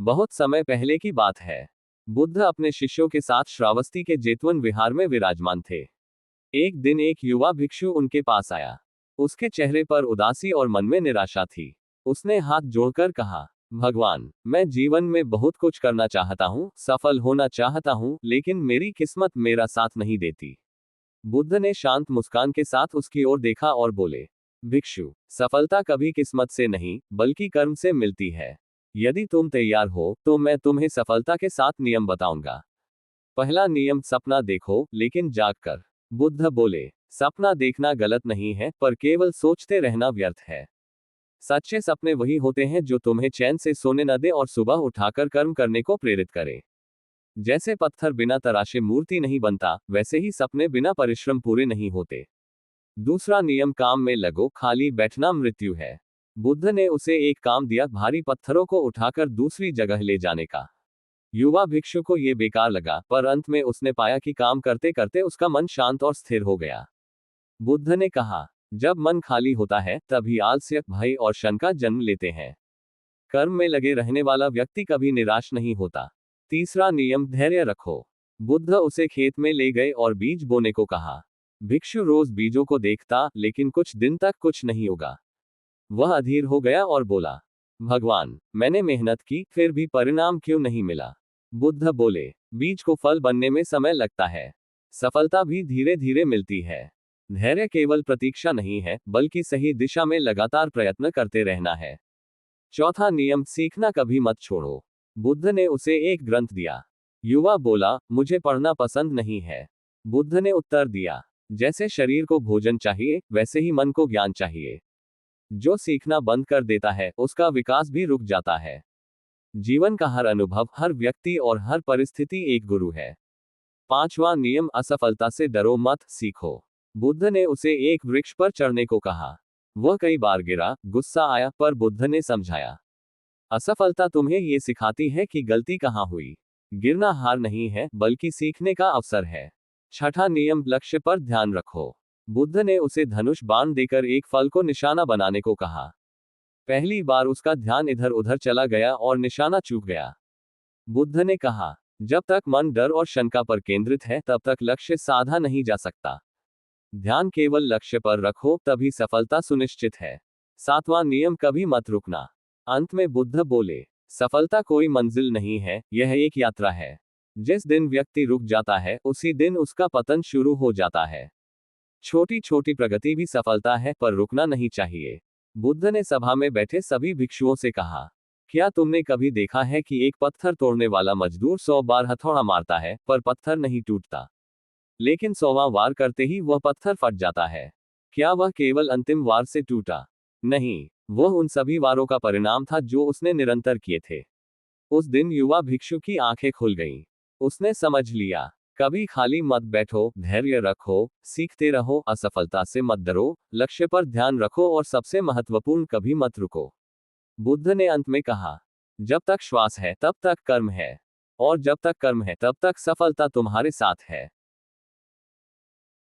बहुत समय पहले की बात है। बुद्ध अपने शिष्यों के साथ श्रावस्ती के जेतवन विहार में विराजमान थे। एक दिन एक युवा भिक्षु उनके पास आया। उसके चेहरे पर उदासी और मन में निराशा थी। उसने हाथ जोड़कर कहा, भगवान, मैं जीवन में बहुत कुछ करना चाहता हूँ, सफल होना चाहता हूँ, लेकिन मेरी किस्मत मेरा साथ नहीं देती। बुद्ध ने शांत मुस्कान के साथ उसकी ओर देखा और बोले, भिक्षु, सफलता कभी किस्मत से नहीं, बल्कि कर्म से मिलती है। यदि तुम तैयार हो, तो मैं तुम्हें सफलता के 7 नियम बताऊंगा। पहला नियम, सपना देखो, लेकिन जागकर। बुद्ध बोले, सपना देखना गलत नहीं है, पर केवल सोचते रहना व्यर्थ है। सच्चे सपने वही होते हैं जो तुम्हें चैन से सोने न दे और सुबह उठाकर कर्म करने को प्रेरित करे। जैसे पत्थर बिना तराशे मूर्ति नहीं बनता, वैसे ही सपने बिना परिश्रम पूरे नहीं होते। दूसरा नियम, काम में लगो, खाली बैठना मृत्यु है। बुद्ध ने उसे एक काम दिया, भारी पत्थरों को उठाकर दूसरी जगह ले जाने का। युवा भिक्षु को यह बेकार लगा, पर अंत में उसने पाया कि काम करते करते उसका मन शांत और स्थिर हो गया। बुद्ध ने कहा, जब मन खाली होता है, तभी आलस्य, भय और शंका जन्म लेते हैं। कर्म में लगे रहने वाला व्यक्ति कभी निराश नहीं होता। तीसरा नियम, धैर्य रखो। बुद्ध उसे खेत में ले गए और बीज बोने को कहा। भिक्षु रोज बीजों को देखता, लेकिन कुछ दिन तक कुछ नहीं उगा। वह अधीर हो गया और बोला, भगवान, मैंने मेहनत की, फिर भी परिणाम क्यों नहीं मिला? बुद्ध बोले, बीज को फल बनने में समय लगता है। सफलता भी धीरे धीरे मिलती है। धैर्य केवल प्रतीक्षा नहीं है, बल्कि सही दिशा में लगातार प्रयत्न करते रहना है। चौथा नियम, सीखना कभी मत छोड़ो। बुद्ध ने उसे एक ग्रंथ दिया। युवा बोला, मुझे पढ़ना पसंद नहीं है। बुद्ध ने उत्तर दिया, जैसे शरीर को भोजन चाहिए, वैसे ही मन को ज्ञान चाहिए। जो सीखना बंद कर देता है, उसका विकास भी रुक जाता है। जीवन का हर अनुभव, हर व्यक्ति और हर परिस्थिति एक गुरु है। पांचवा नियम, असफलता से डरो मत, सीखो। बुद्ध ने उसे एक वृक्ष पर चढ़ने को कहा। वह कई बार गिरा, गुस्सा आया, पर बुद्ध ने समझाया, असफलता तुम्हें ये सिखाती है कि गलती कहाँ हुई। गिरना हार नहीं है, बल्कि सीखने का अवसर है। छठा नियम, लक्ष्य पर ध्यान रखो। बुद्ध ने उसे धनुष बाण देकर एक फल को निशाना बनाने को कहा। पहली बार उसका ध्यान इधर उधर चला गया और निशाना चूक गया। बुद्ध ने कहा, जब तक मन डर और शंका पर केंद्रित है, तब तक लक्ष्य साधा नहीं जा सकता। ध्यान केवल लक्ष्य पर रखो, तभी सफलता सुनिश्चित है। सातवां नियम, कभी मत रुकना। अंत में बुद्ध बोले, सफलता कोई मंजिल नहीं है, यह एक यात्रा है। जिस दिन व्यक्ति रुक जाता है, उसी दिन उसका पतन शुरू हो जाता है। छोटी छोटी प्रगति भी सफलता है, पर रुकना नहीं चाहिए। बुद्ध ने सभा में बैठे सभी भिक्षुओं से कहा, क्या तुमने कभी देखा है कि एक पत्थर तोड़ने वाला मजदूर 100 बार हथौड़ा मारता है, पर पत्थर नहीं टूटता? लेकिन 100वां वार करते ही वह पत्थर फट जाता है। क्या वह केवल अंतिम वार से टूटा? नहीं, वह उन सभी वारों का परिणाम था जो उसने निरंतर किए थे। उस दिन युवा भिक्षु की आंखें खुल गईं। उसने समझ लिया, कभी खाली मत बैठो, धैर्य रखो, सीखते रहो, असफलता से मत डरो, लक्ष्य पर ध्यान रखो और सबसे महत्वपूर्ण, कभी मत रुको। बुद्ध ने अंत में कहा, जब तक श्वास है, तब तक कर्म है, और जब तक कर्म है, तब तक सफलता तुम्हारे साथ है।